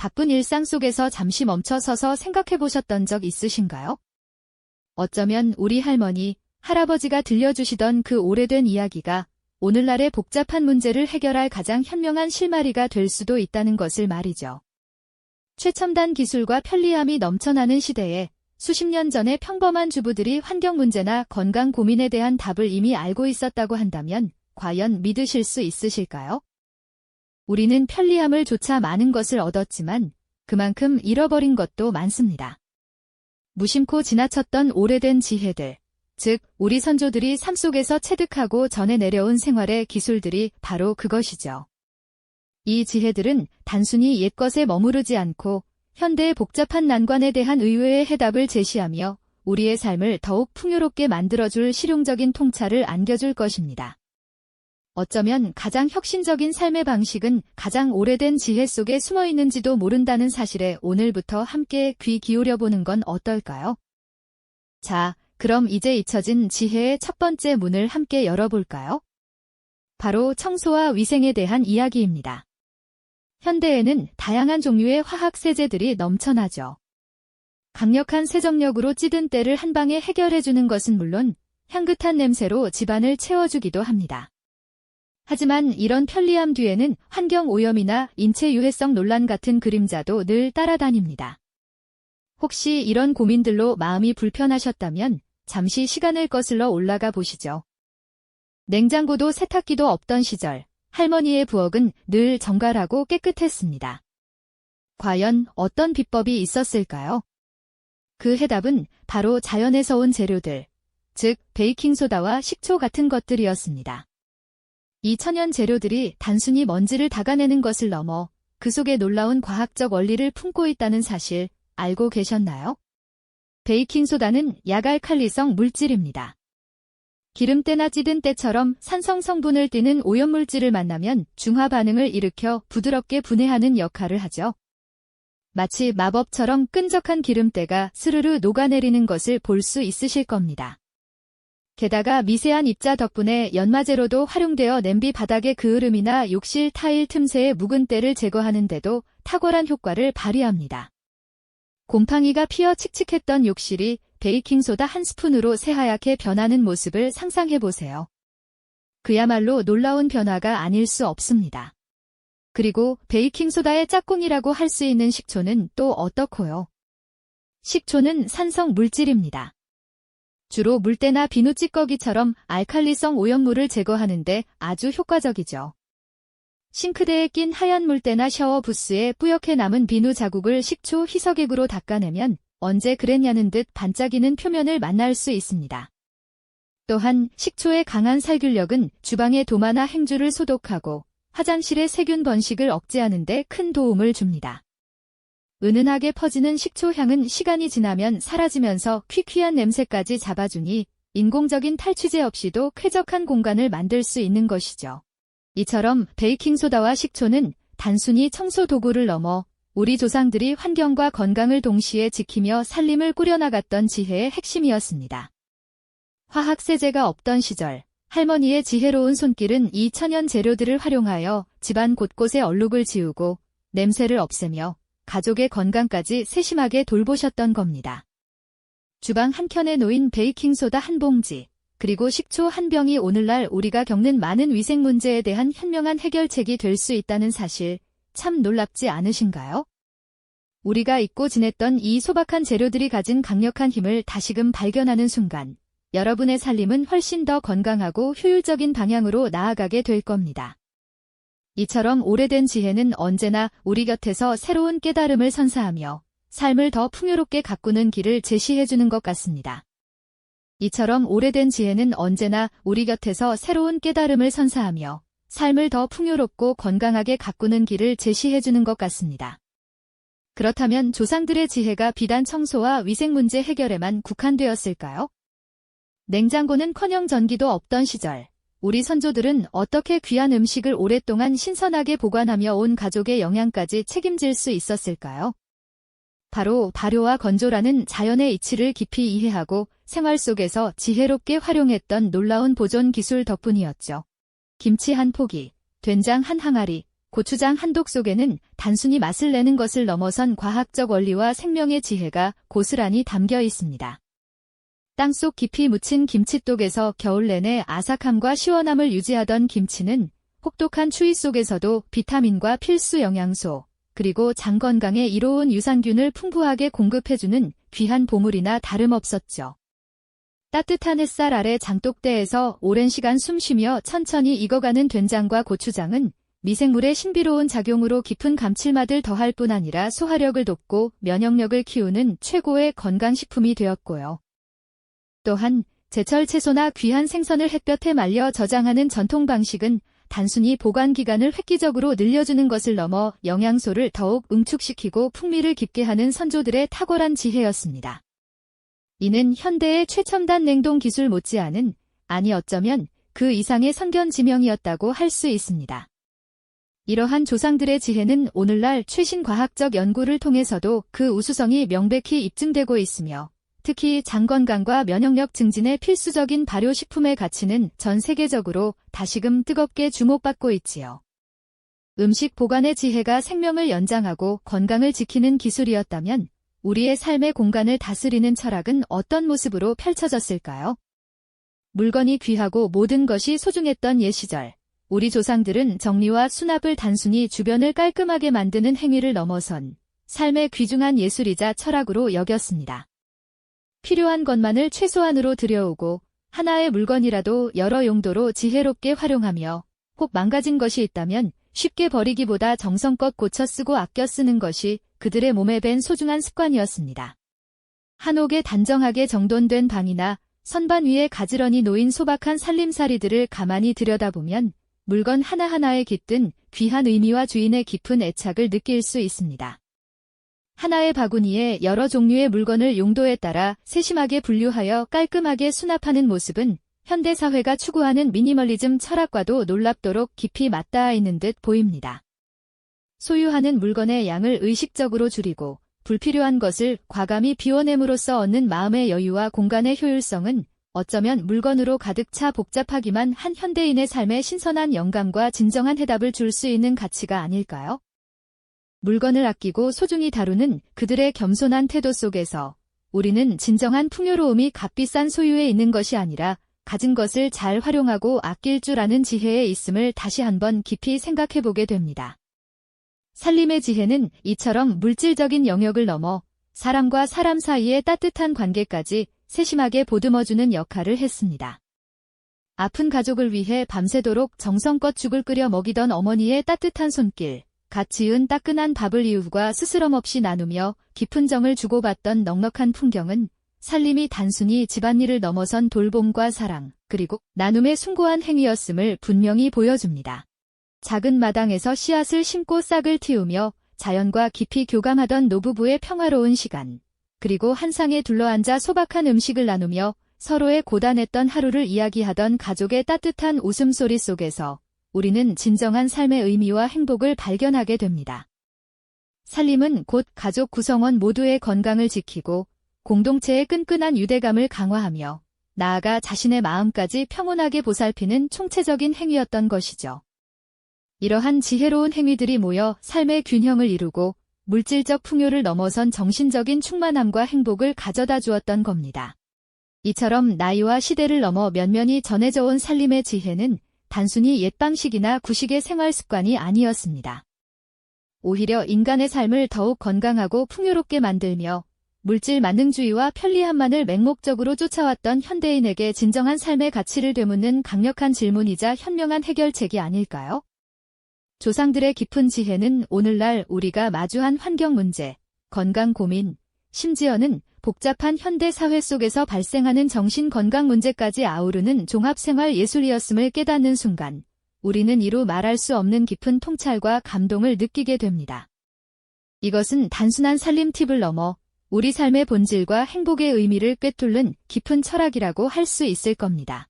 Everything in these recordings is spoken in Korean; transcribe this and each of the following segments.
바쁜 일상 속에서 잠시 멈춰 서서 생각해 보셨던 적 있으신가요? 어쩌면 우리 할머니, 할아버지가 들려주시던 그 오래된 이야기가 오늘날의 복잡한 문제를 해결할 가장 현명한 실마리가 될 수도 있다는 것을 말이죠. 최첨단 기술과 편리함이 넘쳐나는 시대에 수십 년 전에 평범한 주부들이 환경 문제나 건강 고민에 대한 답을 이미 알고 있었다고 한다면 과연 믿으실 수 있으실까요? 우리는 편리함을 조차 많은 것을 얻었지만 그만큼 잃어버린 것도 많습니다. 무심코 지나쳤던 오래된 지혜들, 즉 우리 선조들이 삶 속에서 체득하고 전해 내려온 생활의 기술들이 바로 그것이죠. 이 지혜들은 단순히 옛것에 머무르지 않고 현대의 복잡한 난관에 대한 의외의 해답을 제시하며 우리의 삶을 더욱 풍요롭게 만들어줄 실용적인 통찰을 안겨줄 것입니다. 어쩌면 가장 혁신적인 삶의 방식은 가장 오래된 지혜 속에 숨어 있는지도 모른다는 사실에 오늘부터 함께 귀 기울여보는 건 어떨까요? 자, 그럼 이제 잊혀진 지혜의 첫 번째 문을 함께 열어볼까요? 바로 청소와 위생에 대한 이야기입니다. 현대에는 다양한 종류의 화학 세제들이 넘쳐나죠. 강력한 세정력으로 찌든 때를 한 방에 해결해주는 것은 물론 향긋한 냄새로 집안을 채워주기도 합니다. 하지만 이런 편리함 뒤에는 환경 오염이나 인체 유해성 논란 같은 그림자도 늘 따라다닙니다. 혹시 이런 고민들로 마음이 불편하셨다면 잠시 시간을 거슬러 올라가 보시죠. 냉장고도 세탁기도 없던 시절, 할머니의 부엌은 늘 정갈하고 깨끗했습니다. 과연 어떤 비법이 있었을까요? 그 해답은 바로 자연에서 온 재료들, 즉 베이킹소다와 식초 같은 것들이었습니다. 이 천연 재료들이 단순히 먼지를 닦아내는 것을 넘어 그 속에 놀라운 과학적 원리를 품고 있다는 사실 알고 계셨나요? 베이킹소다는 약알칼리성 물질입니다. 기름때나 찌든 때처럼 산성 성분을 띠는 오염물질을 만나면 중화 반응을 일으켜 부드럽게 분해하는 역할을 하죠. 마치 마법처럼 끈적한 기름때가 스르르 녹아내리는 것을 볼 수 있으실 겁니다. 게다가 미세한 입자 덕분에 연마제로도 활용되어 냄비 바닥의 그을음이나 욕실 타일 틈새의 묵은 때를 제거하는 데도 탁월한 효과를 발휘합니다. 곰팡이가 피어 칙칙했던 욕실이 베이킹소다 한 스푼으로 새하얗게 변하는 모습을 상상해보세요. 그야말로 놀라운 변화가 아닐 수 없습니다. 그리고 베이킹소다의 짝꿍이라고 할 수 있는 식초는 또 어떻고요? 식초는 산성 물질입니다. 주로 물때나 비누 찌꺼기처럼 알칼리성 오염물을 제거하는데 아주 효과적이죠. 싱크대에 낀 하얀 물때나 샤워 부스에 뿌옇게 남은 비누 자국을 식초 희석액으로 닦아내면 언제 그랬냐는 듯 반짝이는 표면을 만날 수 있습니다. 또한 식초의 강한 살균력은 주방의 도마나 행주를 소독하고 화장실의 세균 번식을 억제하는 데 큰 도움을 줍니다. 은은하게 퍼지는 식초 향은 시간이 지나면 사라지면서 퀴퀴한 냄새까지 잡아주니 인공적인 탈취제 없이도 쾌적한 공간을 만들 수 있는 것이죠. 이처럼 베이킹소다와 식초는 단순히 청소 도구를 넘어 우리 조상들이 환경과 건강을 동시에 지키며 살림을 꾸려나갔던 지혜의 핵심이었습니다. 화학세제가 없던 시절, 할머니의 지혜로운 손길은 이 천연 재료들을 활용하여 집안 곳곳에 얼룩을 지우고 냄새를 없애며 가족의 건강까지 세심하게 돌보셨던 겁니다. 주방 한켠에 놓인 베이킹소다 한 봉지, 그리고 식초 한 병이 오늘날 우리가 겪는 많은 위생 문제에 대한 현명한 해결책이 될 수 있다는 사실, 참 놀랍지 않으신가요? 우리가 잊고 지냈던 이 소박한 재료들이 가진 강력한 힘을 다시금 발견하는 순간, 여러분의 살림은 훨씬 더 건강하고 효율적인 방향으로 나아가게 될 겁니다. 이처럼 오래된 지혜는 언제나 우리 곁에서 새로운 깨달음을 선사하며 삶을 더 풍요롭게 가꾸는 길을 제시해주는 것 같습니다. 이처럼 오래된 지혜는 언제나 우리 곁에서 새로운 깨달음을 선사하며 삶을 더 풍요롭고 건강하게 가꾸는 길을 제시해주는 것 같습니다. 그렇다면 조상들의 지혜가 비단 청소와 위생 문제 해결에만 국한되었을까요? 냉장고는커녕 전기도 없던 시절, 우리 선조들은 어떻게 귀한 음식을 오랫동안 신선하게 보관하며 온 가족의 영양까지 책임질 수 있었을까요? 바로 발효와 건조라는 자연의 이치를 깊이 이해하고 생활 속에서 지혜롭게 활용했던 놀라운 보존 기술 덕분이었죠. 김치 한 포기, 된장 한 항아리, 고추장 한 독 속에는 단순히 맛을 내는 것을 넘어선 과학적 원리와 생명의 지혜가 고스란히 담겨 있습니다. 땅속 깊이 묻힌 김칫독에서 겨울 내내 아삭함과 시원함을 유지하던 김치는 혹독한 추위 속에서도 비타민과 필수 영양소, 그리고 장 건강에 이로운 유산균을 풍부하게 공급해주는 귀한 보물이나 다름없었죠. 따뜻한 햇살 아래 장독대에서 오랜 시간 숨쉬며 천천히 익어가는 된장과 고추장은 미생물의 신비로운 작용으로 깊은 감칠맛을 더할 뿐 아니라 소화력을 돕고 면역력을 키우는 최고의 건강식품이 되었고요. 또한 제철 채소나 귀한 생선을 햇볕에 말려 저장하는 전통 방식은 단순히 보관 기간을 획기적으로 늘려주는 것을 넘어 영양소를 더욱 응축시키고 풍미를 깊게 하는 선조들의 탁월한 지혜였습니다. 이는 현대의 최첨단 냉동 기술 못지않은, 아니 어쩌면 그 이상의 선견지명이었다고 할 수 있습니다. 이러한 조상들의 지혜는 오늘날 최신 과학적 연구를 통해서도 그 우수성이 명백히 입증되고 있으며, 특히 장 건강과 면역력 증진의 필수적인 발효식품의 가치는 전 세계적으로 다시금 뜨겁게 주목받고 있지요. 음식 보관의 지혜가 생명을 연장하고 건강을 지키는 기술이었다면 우리의 삶의 공간을 다스리는 철학은 어떤 모습으로 펼쳐졌을까요? 물건이 귀하고 모든 것이 소중했던 옛 시절, 우리 조상들은 정리와 수납을 단순히 주변을 깔끔하게 만드는 행위를 넘어선 삶의 귀중한 예술이자 철학으로 여겼습니다. 필요한 것만을 최소한으로 들여오고 하나의 물건이라도 여러 용도로 지혜롭게 활용하며 혹 망가진 것이 있다면 쉽게 버리기보다 정성껏 고쳐 쓰고 아껴 쓰는 것이 그들의 몸에 밴 소중한 습관이었습니다. 한옥에 단정하게 정돈된 방이나 선반 위에 가지런히 놓인 소박한 살림살이들을 가만히 들여다보면 물건 하나하나에 깃든 귀한 의미와 주인의 깊은 애착을 느낄 수 있습니다. 하나의 바구니에 여러 종류의 물건을 용도에 따라 세심하게 분류하여 깔끔하게 수납하는 모습은 현대사회가 추구하는 미니멀리즘 철학과도 놀랍도록 깊이 맞닿아 있는 듯 보입니다. 소유하는 물건의 양을 의식적으로 줄이고 불필요한 것을 과감히 비워냄으로써 얻는 마음의 여유와 공간의 효율성은 어쩌면 물건으로 가득 차 복잡하기만 한 현대인의 삶에 신선한 영감과 진정한 해답을 줄 수 있는 가치가 아닐까요? 물건을 아끼고 소중히 다루는 그들의 겸손한 태도 속에서 우리는 진정한 풍요로움이 값비싼 소유에 있는 것이 아니라 가진 것을 잘 활용하고 아낄 줄 아는 지혜에 있음을 다시 한번 깊이 생각해보게 됩니다. 살림의 지혜는 이처럼 물질적인 영역을 넘어 사람과 사람 사이의 따뜻한 관계까지 세심하게 보듬어주는 역할을 했습니다. 아픈 가족을 위해 밤새도록 정성껏 죽을 끓여 먹이던 어머니의 따뜻한 손길, 갓 지은 따끈한 밥을 이웃과 스스럼 없이 나누며 깊은 정을 주고받던 넉넉한 풍경은 살림이 단순히 집안일을 넘어선 돌봄과 사랑, 그리고 나눔의 숭고한 행위였음을 분명히 보여줍니다. 작은 마당에서 씨앗을 심고 싹을 틔우며 자연과 깊이 교감하던 노부부의 평화로운 시간, 그리고 한 상에 둘러앉아 소박한 음식을 나누며 서로의 고단했던 하루를 이야기하던 가족의 따뜻한 웃음소리 속에서 우리는 진정한 삶의 의미와 행복을 발견하게 됩니다. 살림은 곧 가족 구성원 모두의 건강을 지키고 공동체의 끈끈한 유대감을 강화하며 나아가 자신의 마음까지 평온하게 보살피는 총체적인 행위였던 것이죠. 이러한 지혜로운 행위들이 모여 삶의 균형을 이루고 물질적 풍요를 넘어선 정신적인 충만함과 행복을 가져다 주었던 겁니다. 이처럼 나이와 시대를 넘어 면면이 전해져 온 살림의 지혜는 단순히 옛 방식이나 구식의 생활 습관이 아니었습니다. 오히려 인간의 삶을 더욱 건강하고 풍요롭게 만들며 물질 만능주의와 편리함만을 맹목적으로 쫓아왔던 현대인에게 진정한 삶의 가치를 되묻는 강력한 질문이자 현명한 해결책이 아닐까요? 조상들의 깊은 지혜는 오늘날 우리가 마주한 환경 문제, 건강 고민, 심지어는 복잡한 현대 사회 속에서 발생하는 정신 건강 문제까지 아우르는 종합생활 예술이었음을 깨닫는 순간, 우리는 이루 말할 수 없는 깊은 통찰과 감동을 느끼게 됩니다. 이것은 단순한 살림 팁을 넘어 우리 삶의 본질과 행복의 의미를 꿰뚫는 깊은 철학이라고 할 수 있을 겁니다.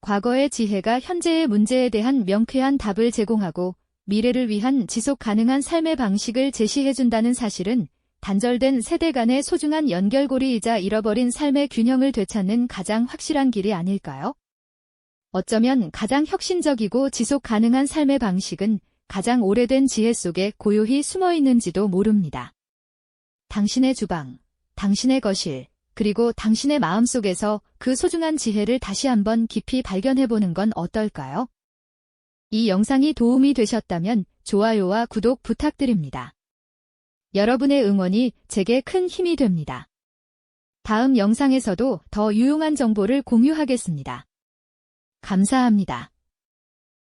과거의 지혜가 현재의 문제에 대한 명쾌한 답을 제공하고 미래를 위한 지속 가능한 삶의 방식을 제시해준다는 사실은 단절된 세대 간의 소중한 연결고리이자 잃어버린 삶의 균형을 되찾는 가장 확실한 길이 아닐까요? 어쩌면 가장 혁신적이고 지속 가능한 삶의 방식은 가장 오래된 지혜 속에 고요히 숨어 있는지도 모릅니다. 당신의 주방, 당신의 거실, 그리고 당신의 마음속에서 그 소중한 지혜를 다시 한번 깊이 발견해보는 건 어떨까요? 이 영상이 도움이 되셨다면 좋아요와 구독 부탁드립니다. 여러분의 응원이 제게 큰 힘이 됩니다. 다음 영상에서도 더 유용한 정보를 공유하겠습니다. 감사합니다.